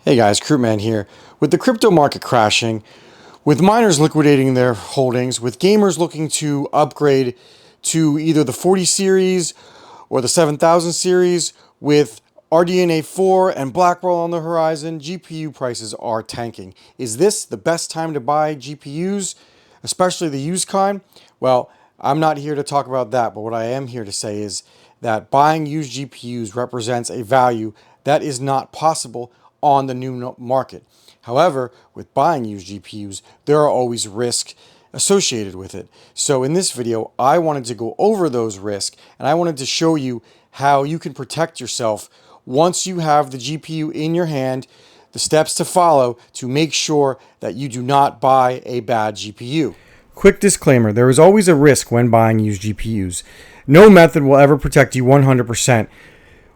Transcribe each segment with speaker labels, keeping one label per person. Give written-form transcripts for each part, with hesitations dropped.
Speaker 1: Hey guys, Krootman here. With the crypto market crashing, with miners liquidating their holdings, with gamers looking to upgrade to either the 40 series or the 7000 series, with RDNA 4 and Blackwell on the horizon, GPU prices are tanking. Is this the best time to buy GPUs, especially the used kind? Well, I'm not here to talk about that, but what I am here to say is that buying used GPUs represents a value that is not possible on the new market. However, with buying used GPUs, there are always risks associated with it. So in this video, I wanted to go over those risks and I wanted to show you how you can protect yourself once you have the GPU in your hand, the steps to follow to make sure that you do not buy a bad GPU. Quick disclaimer, there is always a risk when buying used GPUs. No method will ever protect you 100%.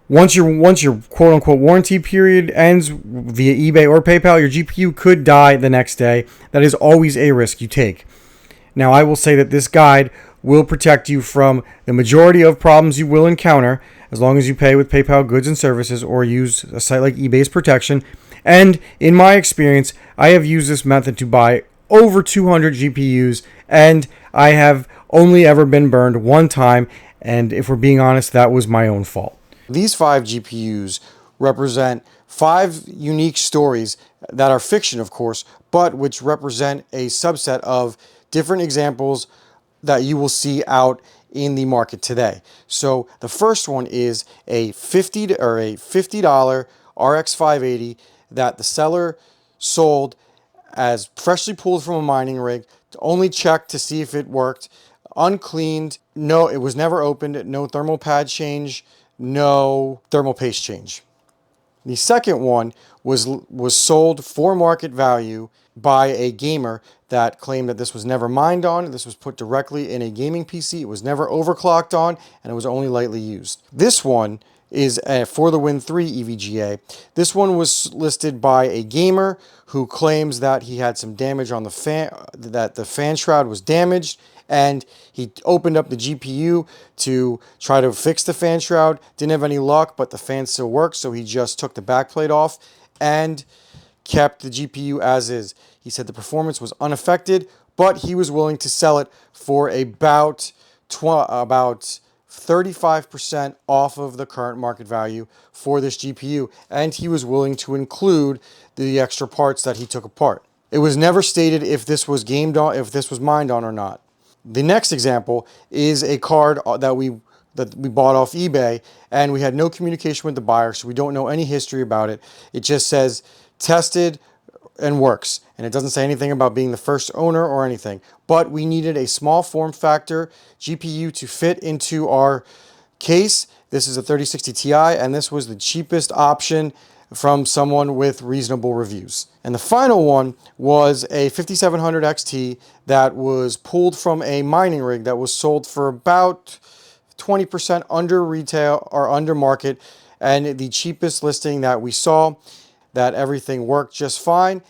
Speaker 1: Once your quote-unquote warranty period ends via eBay or PayPal, your GPU could die the next day. That is always a risk you take. Now, I will say that this guide will protect you from the majority of problems you will encounter as long as you pay with PayPal goods and services or use a site like eBay's protection. And in my experience, I have used this method to buy over 200 GPUs, and I have only ever been burned one time, and if we're being honest, that was my own fault. These 5 GPUs represent 5 unique stories that are fiction, of course, but which represent a subset of different examples that you will see out in the market today. So the first one is a $50 RX 580 that the seller sold as freshly pulled from a mining rig, to only check to see if it worked, uncleaned. No, it was never opened. No thermal pad change. No thermal paste change. The second one was sold for market value by a gamer that claimed that this was never mined on. This was put directly in a gaming PC. It was never overclocked on, and it was only lightly used. This one is a For the Win 3 EVGA. This one was listed by a gamer who claims that he had some damage on the fan, that the fan shroud was damaged, and he opened up the GPU to try to fix the fan shroud. Didn't have any luck, but the fan still worked, so he just took the backplate off and kept the GPU as is. He said the performance was unaffected, but he was willing to sell it for about 35% off of the current market value for this GPU, and he was willing to include the extra parts that he took apart. It was never stated if this was mined on or not. The next example is a card that we bought off eBay, and we had no communication with the buyer, so we don't know any history about it. It just says tested and works, and it doesn't say anything about being the first owner or anything. But we needed a small form factor GPU to fit into our case. This is a 3060 Ti, and this was the cheapest option from someone with reasonable reviews. And the final one was a 5700 XT that was pulled from a mining rig that was sold for about 20% under retail or under market, and the cheapest listing that we saw, that everything worked just fine.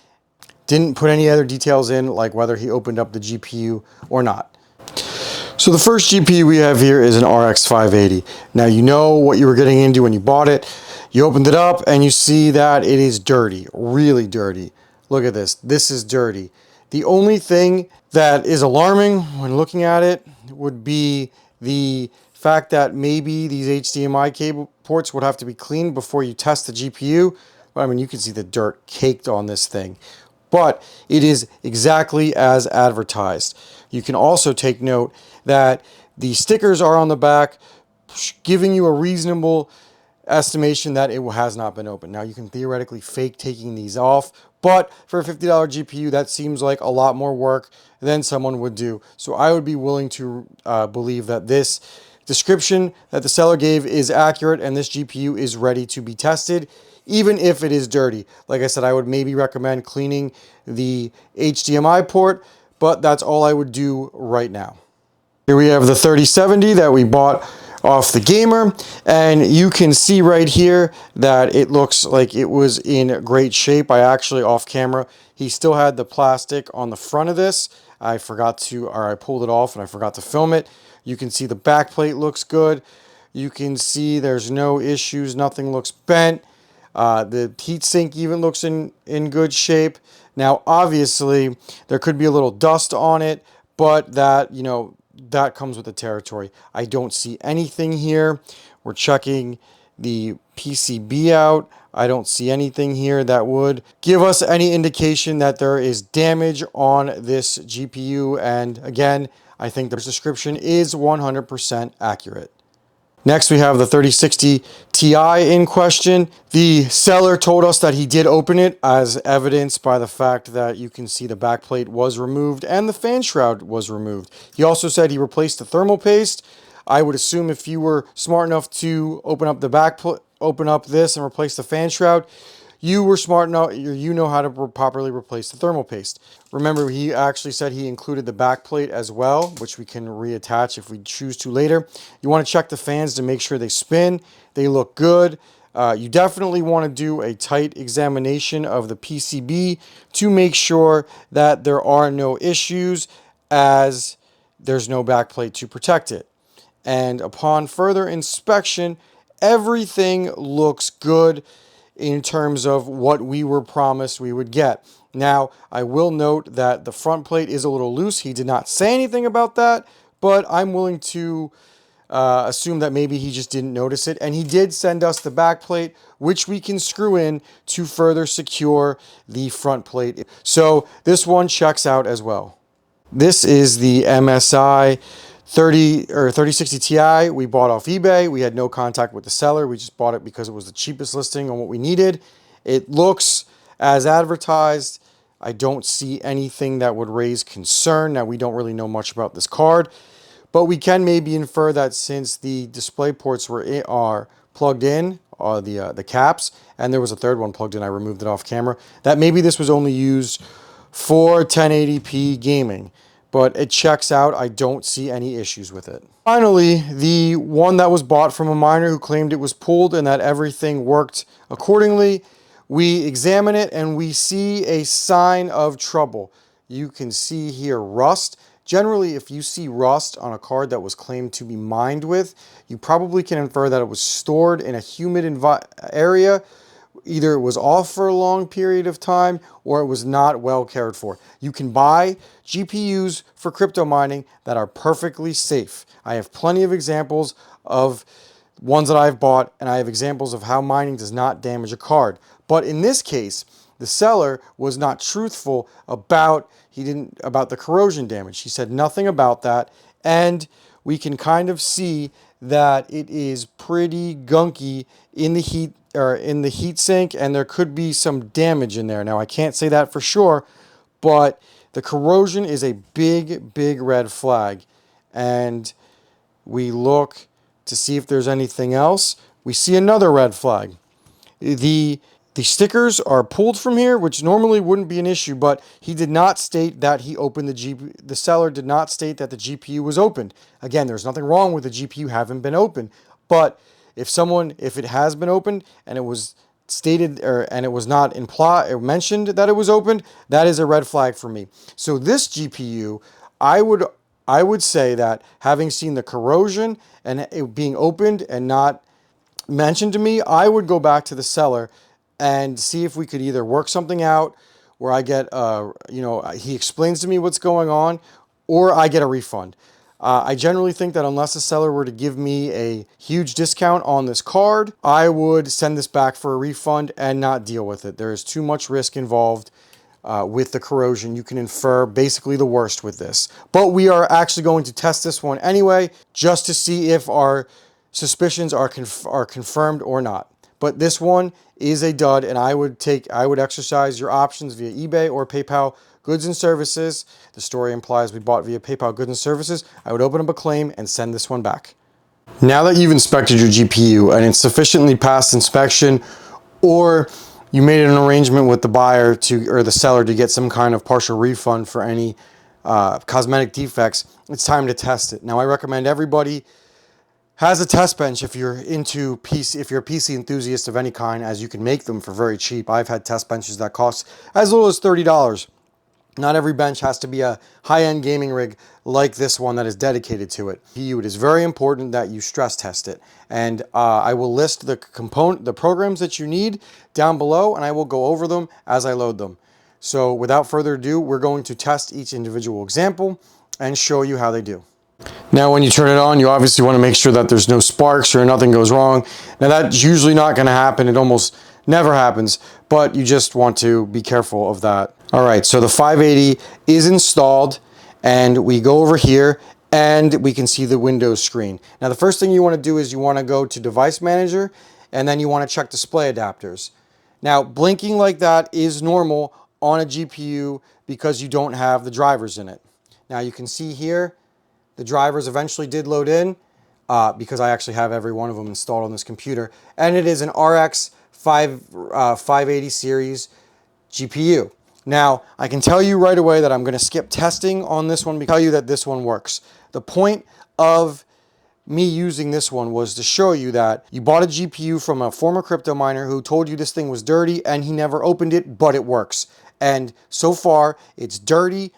Speaker 1: Didn't put any other details in, like whether he opened up the GPU or not. So the first GPU we have here is an RX 580. Now you know what you were getting into when you bought it. You opened it up and you see that it is dirty, really dirty. Look at this. This is dirty. The only thing that is alarming when looking at it would be the fact that maybe these HDMI cable ports would have to be cleaned before you test the GPU. I mean, you can see the dirt caked on this thing, but it is exactly as advertised. You can also take note that the stickers are on the back, giving you a reasonable estimation that it has not been opened. Now, you can theoretically fake taking these off, but for a $50 GPU, that seems like a lot more work than someone would do. So I would be willing to believe that this description that the seller gave is accurate and this GPU is ready to be tested, even if it is dirty. Like I said, I would maybe recommend cleaning the HDMI port, but that's all I would do right now. Here we have the 3070 that we bought off the gamer, and you can see right here that it looks like it was in great shape. I off camera, he still had the plastic on the front of this. I pulled it off and I forgot to film it. You can see the back plate looks good. You can see there's no issues, nothing looks bent. The heatsink even looks in good shape. Now, obviously, there could be a little dust on it, but that, that comes with the territory. I don't see anything here. We're checking the PCB out. I don't see anything here that would give us any indication that there is damage on this GPU. And again, I think the description is 100% accurate. Next, we have the 3060 Ti in question. The seller told us that he did open it, as evidenced by the fact that you can see the backplate was removed and the fan shroud was removed. He also said he replaced the thermal paste. I would assume if you were smart enough to open up the open up this and replace the fan shroud, you were smart enough, you know how to properly replace the thermal paste. Remember, he actually said he included the back plate as well, which we can reattach if we choose to later. You want to check the fans to make sure they spin, they look good. You definitely want to do a tight examination of the PCB to make sure that there are no issues, as there's no back plate to protect it. And upon further inspection, everything looks good in terms of what we were promised we would get. Now, I will note that the front plate is a little loose. He did not say anything about that, but I'm willing to assume that maybe he just didn't notice it. And he did send us the back plate, which we can screw in to further secure the front plate. So this one checks out as well. This is the MSI 3060 Ti we bought off eBay. We had no contact with the seller. We just bought it because it was the cheapest listing on what we needed. It looks as advertised. I don't see anything that would raise concern. Now, we don't really know much about this card, but we can maybe infer that since the display ports are plugged in, the caps, and there was a third one plugged in, I removed it off camera, that maybe this was only used for 1080p gaming. But it checks out. I don't see any issues with it. Finally, the one that was bought from a miner who claimed it was pulled and that everything worked accordingly. We examine it and we see a sign of trouble. You can see here rust. Generally, if you see rust on a card that was claimed to be mined with, you probably can infer that it was stored in a humid area. Either it was off for a long period of time or it was not well cared for. You can buy GPUs for crypto mining that are perfectly safe. I have plenty of examples of ones that I've bought, and I have examples of how mining does not damage a card. But in this case, the seller was not truthful about the corrosion damage. He said nothing about that, and we can kind of see that it is pretty gunky in the heat sink, and there could be some damage in there. Now, I can't say that for sure, but the corrosion is a big red flag. And we look to see if there's anything else. We see another red flag. The stickers are pulled from here, which normally wouldn't be an issue, but he did not state that he opened the GPU. The seller did not state that the GPU was opened. Again, there's nothing wrong with the GPU having been opened, but if it has been opened and it was stated and it was not implied or mentioned that it was opened, that is a red flag for me. So this GPU, I would say that having seen the corrosion and it being opened and not mentioned to me, I would go back to the seller and see if we could either work something out where I get, he explains to me what's going on, or I get a refund. I generally think that unless the seller were to give me a huge discount on this card, I would send this back for a refund and not deal with it. There is too much risk involved with the corrosion. You can infer basically the worst with this. But we are actually going to test this one anyway, just to see if our suspicions are confirmed or not. But this one is a dud, and I would exercise your options via eBay or PayPal goods and services. The story implies we bought via PayPal goods and services. I would open up a claim and send this one back. Now that you've inspected your GPU and it's sufficiently passed inspection, or you made an arrangement with the buyer or the seller to get some kind of partial refund for any cosmetic defects, it's time to test it. Now, I recommend everybody has a test bench if you're into PC, if you're a PC enthusiast of any kind, as you can make them for very cheap. I've had test benches that cost as little as $30. Not every bench has to be a high-end gaming rig like this one that is dedicated to it. It is very important that you stress test it. And I will list the programs that you need down below, and I will go over them as I load them. So without further ado, we're going to test each individual example and show you how they do. Now when you turn it on, you obviously want to make sure that there's no sparks or nothing goes wrong. Now that's usually not going to happen. It almost never happens, but you just want to be careful of that. All right, so the 580 is installed, and we go over here and we can see the Windows screen. Now the first thing you want to do is you want to go to Device Manager, and then you want to check display adapters. Now blinking like that is normal on a GPU because you don't have the drivers in it. Now you can see here the drivers eventually did load in because I actually have every one of them installed on this computer, and it is an RX 580 series GPU. Now, I can tell you right away that I'm going to skip testing on this one because I tell you that this one works. The point of me using this one was to show you that you bought a GPU from a former crypto miner who told you this thing was dirty and he never opened it, but it works. And so far, it's dirty.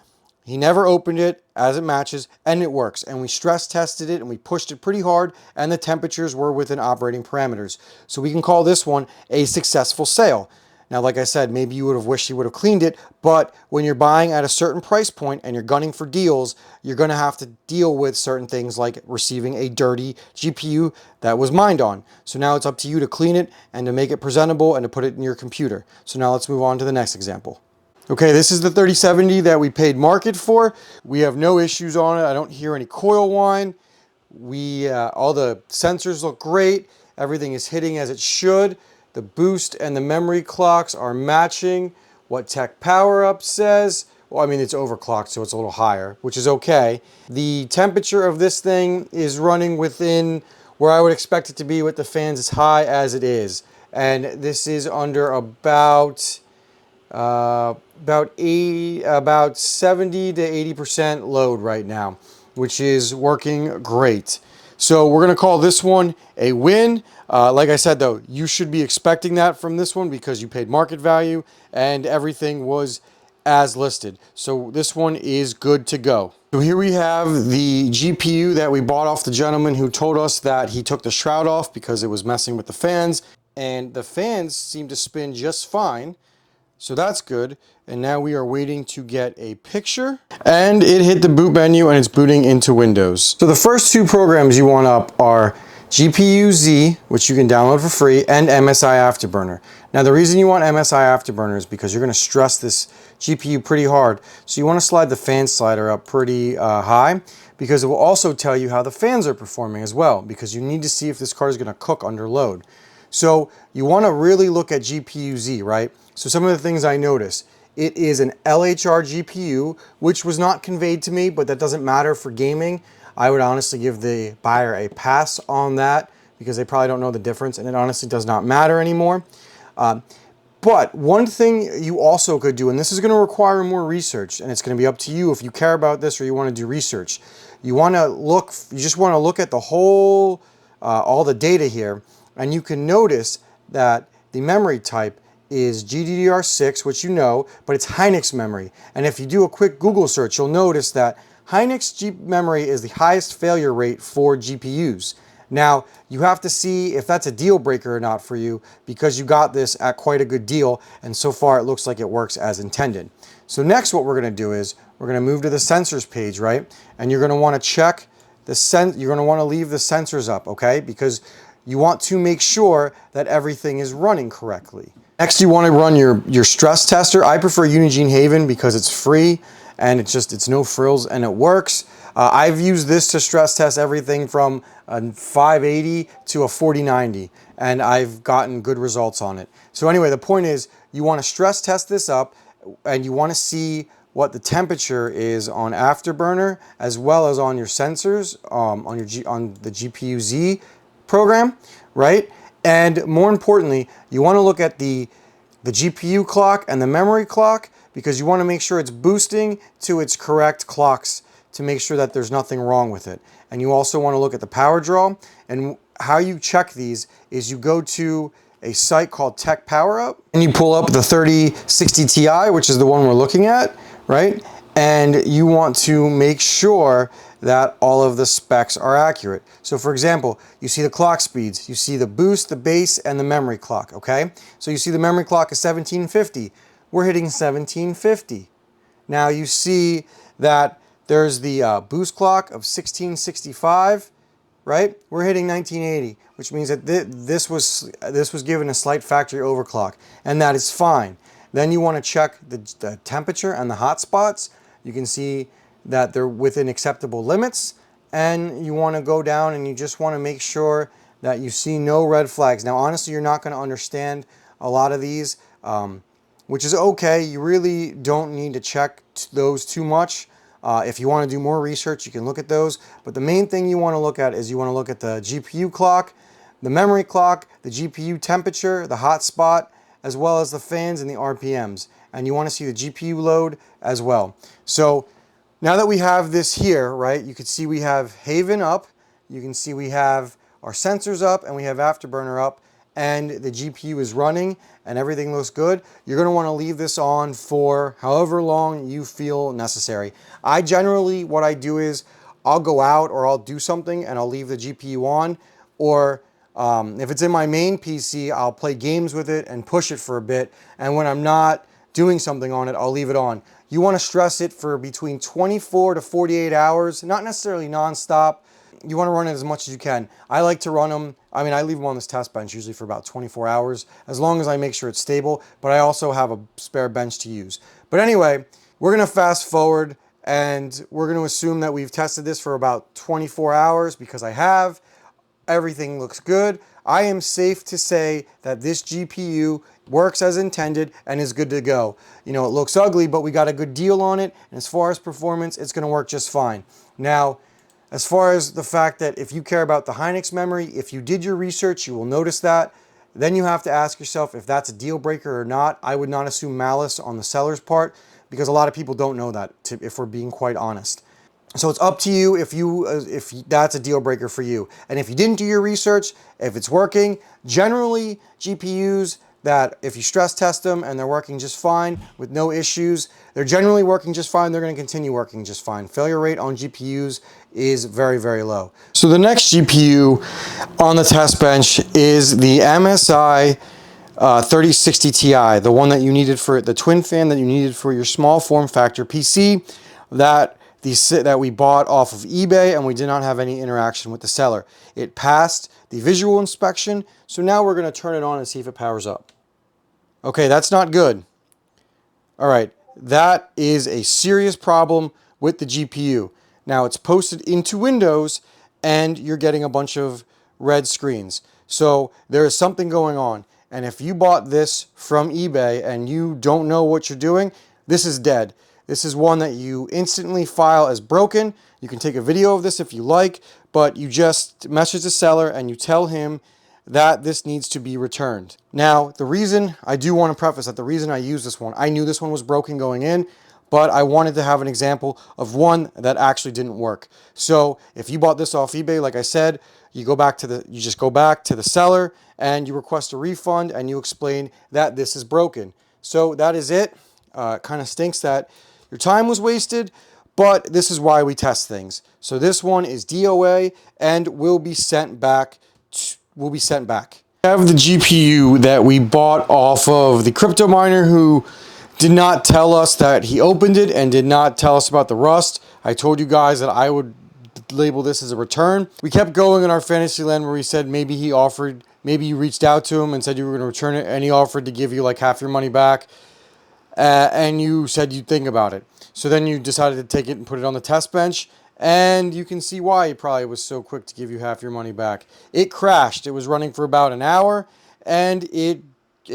Speaker 1: He never opened it as it matches, and it works. And we stress tested it and we pushed it pretty hard, and the temperatures were within operating parameters. So we can call this one a successful sale. Now, like I said, maybe you would have wished you would have cleaned it, but when you're buying at a certain price point and you're gunning for deals, you're going to have to deal with certain things like receiving a dirty GPU that was mined on. So now it's up to you to clean it and to make it presentable and to put it in your computer. So now let's move on to the next example. Okay, this is the 3070 that we paid market for. We have no issues on it. I don't hear any coil whine. All the sensors look great. Everything is hitting as it should. The boost and the memory clocks are matching what Tech Power Up says. Well, I mean, it's overclocked, so it's a little higher, which is okay. The temperature of this thing is running within where I would expect it to be with the fans as high as it is. And this is under about 70 to 80% load right now, which is working great. So we're going to call this one a win. Like I said, though, you should be expecting that from this one because you paid market value and everything was as listed. So this one is good to go. So here we have the GPU that we bought off the gentleman who told us that he took the shroud off because it was messing with the fans, and the fans seem to spin just fine. So that's good. And now we are waiting to get a picture. And it hit the boot menu and it's booting into Windows. So the first two programs you want up are GPUS, which you can download for free, and MSI Afterburner. Now the reason you want MSI Afterburner is because you're going to stress this GPU pretty hard. So you want to slide the fan slider up pretty high, because it will also tell you how the fans are performing as well, because you need to see if this card is going to cook under load. So you want to really look at GPUS, right? So some of the things I noticed, it is an LHR GPU, which was not conveyed to me, but that doesn't matter for gaming. I would honestly give the buyer a pass on that because they probably don't know the difference, and it honestly does not matter anymore. But one thing you also could do, and this is going to require more research, and it's going to be up to you if you care about this or you want to do research. You just want to look at the whole, all the data here, and you can notice that the memory type is GDDR6, which you know, but it's Hynix memory. And if you do a quick Google search, you'll notice that Hynix memory is the highest failure rate for GPUs. Now, you have to see if that's a deal breaker or not for you, because you got this at quite a good deal, and so far it looks like it works as intended. So next what we're going to do is we're going to move to the sensors page, right? And you're going to want to check you're going to want to leave the sensors up, okay? Because you want to make sure that everything is running correctly. Next, you want to run your stress tester. I prefer Unigine Haven because it's free and it's no frills and it works. I've used this to stress test everything from a 580 to a 4090, and I've gotten good results on it. So anyway, the point is you want to stress test this up, and you want to see what the temperature is on Afterburner as well as on your sensors, on the GPUS program, right? And more importantly, you want to look at the GPU clock and the memory clock, because you want to make sure it's boosting to its correct clocks to make sure that there's nothing wrong with it. And you also want to look at the power draw. And how you check these is you go to a site called Tech Power Up, and you pull up the 3060 Ti, which is the one we're looking at, right? And you want to make sure that all of the specs are accurate. So for example, you see the clock speeds, you see the boost, the base, and the memory clock, okay? So you see the memory clock is 1750. We're hitting 1750. Now you see that there's the boost clock of 1665, right? We're hitting 1980, which means that this was given a slight factory overclock, and that is fine. Then you want to check the temperature and the hot spots. You can see that they're within acceptable limits, and you want to go down and you just want to make sure that you see no red flags. Now, honestly, you're not going to understand a lot of these, which is okay. You really don't need to check those too much. If you want to do more research, you can look at those. But the main thing you want to look at is you want to look at the GPU clock, the memory clock, the GPU temperature, the hot spot, as well as the fans and the RPMs. And you want to see the GPU load as well. So now that we have this here, right, you can see we have Haven up, you can see we have our sensors up, and we have Afterburner up, and the GPU is running and everything looks good. You're going to want to leave this on for however long you feel necessary. I generally, what I do is I'll go out or I'll do something and I'll leave the GPU on, or if it's in my main PC, I'll play games with it and push it for a bit, and when I'm not doing something on it, I'll leave it on. You want to stress it for between 24 to 48 hours, not necessarily non-stop. You want to run it as much as you can. I like to run them, I leave them on this test bench usually for about 24 hours, as long as I make sure it's stable, but I also have a spare bench to use. But anyway, we're going to fast forward, and we're going to assume that we've tested this for about 24 hours, because I have. Everything looks good. I am safe to say that this GPU works as intended and is good to go. You know, it looks ugly, but we got a good deal on it, and as far as performance, it's going to work just fine. Now, as far as the fact that if you care about the Hynix memory, if you did your research, you will notice that. Then you have to ask yourself if that's a deal breaker or not. I would not assume malice on the seller's part, because a lot of people don't know that, if we're being quite honest. So it's up to you if that's a deal breaker for you. And if you didn't do your research, if it's working, generally GPUs that if you stress test them and they're working just fine with no issues, they're generally working just fine, they're going to continue working just fine. Failure rate on GPUs is very, very low. So the next GPU on the test bench is the MSI 3060 Ti, the one that you needed for the twin fan that you needed for your small form factor PC that we bought off of eBay, and we did not have any interaction with the seller. It passed the visual inspection, so now we're going to turn it on and see if it powers up. Okay, that's not good. All right, that is a serious problem with the GPU. Now it's posted into Windows, and you're getting a bunch of red screens. So there is something going on. And if you bought this from eBay and you don't know what you're doing, this is dead. This is one that you instantly file as broken. You can take a video of this if you like, but you just message the seller and you tell him that this needs to be returned. Now, the reason I do want to preface that the reason I use this one, I knew this one was broken going in, but I wanted to have an example of one that actually didn't work. So if you bought this off eBay, like I said, you just go back to the seller and you request a refund and you explain that this is broken. So that is it. Kind of stinks that your time was wasted, but this is why we test things. So this one is DOA and will be sent back. We have the GPU that we bought off of the crypto miner who did not tell us that he opened it and did not tell us about the rust. I told you guys that I would label this as a return. We kept going in our fantasy land where he said maybe you reached out to him and said you were going to return it, and he offered to give you like half your money back. And you said you'd think about it. So then you decided to take it and put it on the test bench, and you can see why he probably was so quick to give you half your money back. It crashed. It was running for about an hour, and it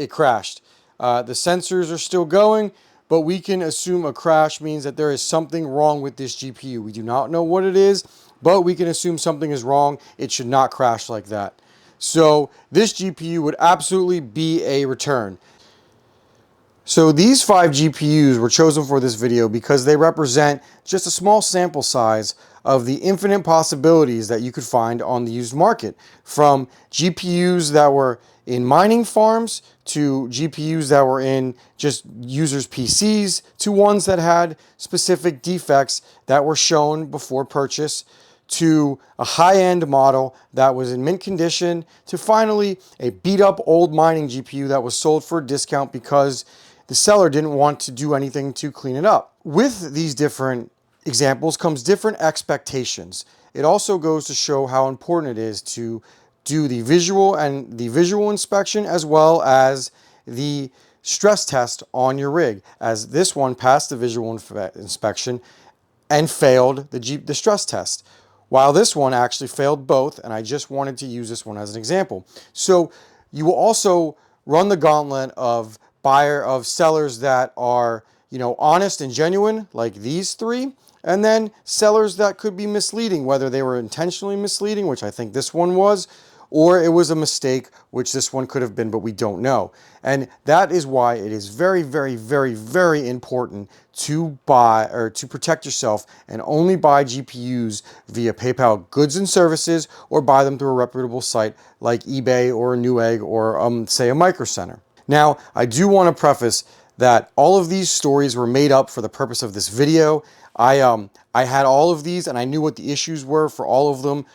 Speaker 1: crashed. The sensors are still going, but we can assume a crash means that there is something wrong with this GPU. We do not know what it is, but we can assume something is wrong. It should not crash like that. So this GPU would absolutely be a return. So these 5 GPUs were chosen for this video because they represent just a small sample size of the infinite possibilities that you could find on the used market, from GPUs that were in mining farms to GPUs that were in just users' PCs to ones that had specific defects that were shown before purchase, to a high-end model that was in mint condition, to finally a beat-up old mining GPU that was sold for a discount because the seller didn't want to do anything to clean it up. With these different examples comes different expectations. It also goes to show how important it is to do the visual inspection as well as the stress test on your rig, as this one passed the visual inspection and failed the stress test, while this one actually failed both, and I just wanted to use this one as an example. So you will also run the gauntlet of sellers that are, honest and genuine, like these 3, and then sellers that could be misleading, whether they were intentionally misleading, which I think this one was, or it was a mistake, which this one could have been, but we don't know. And that is why it is very, very, very, very important to buy or to protect yourself and only buy GPUs via PayPal goods and services, or buy them through a reputable site like eBay or a Newegg or say a Micro Center. Now, I do want to preface that all of these stories were made up for the purpose of this video. I had all of these and I knew what the issues were for all of them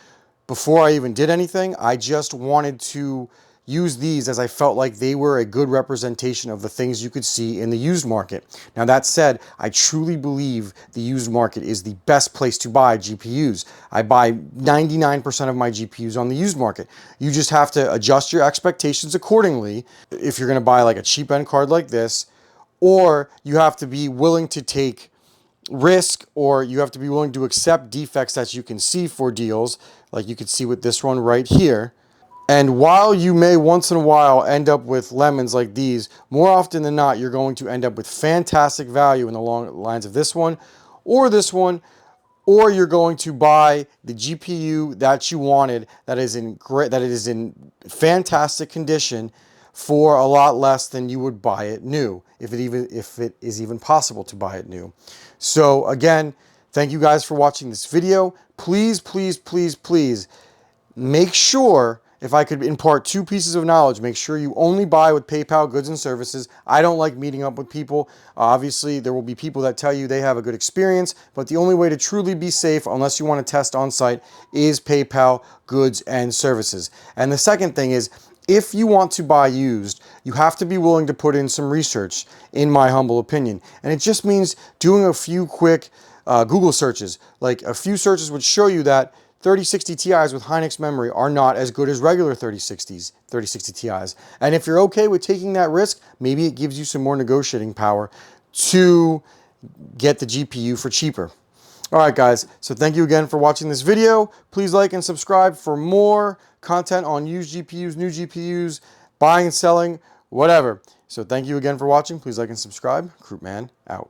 Speaker 1: before I even did anything. I just wanted to use these as I felt like they were a good representation of the things you could see in the used market. Now that said, I truly believe the used market is the best place to buy GPUs. I buy 99% of my GPUs on the used market. You just have to adjust your expectations accordingly if you're going to buy like a cheap end card like this, or you have to be willing to take risk, or you have to be willing to accept defects that you can see for deals, like you can see with this one right here. And while you may once in a while end up with lemons like these, more often than not, you're going to end up with fantastic value in the long lines of this one, or you're going to buy the GPU that you wanted that is in fantastic condition for a lot less than you would buy it new, if it is even possible to buy it new. So again, thank you guys for watching this video. Please, please, please, please make sure, if I could impart 2 pieces of knowledge, make sure you only buy with PayPal goods and services. I don't like meeting up with people. Obviously, there will be people that tell you they have a good experience, but the only way to truly be safe, unless you want to test on site, is PayPal goods and services. And the second thing is, if you want to buy used, you have to be willing to put in some research, in my humble opinion. And it just means doing a few quick Google searches. Like a few searches would show you that 3060 Ti's with Hynix memory are not as good as regular 3060 Ti's. And if you're okay with taking that risk, maybe it gives you some more negotiating power to get the GPU for cheaper. All right, guys, so thank you again for watching this video. Please like and subscribe for more content on used GPUs, new GPUs, buying and selling, whatever. So thank you again for watching. Please like and subscribe. Krootman out.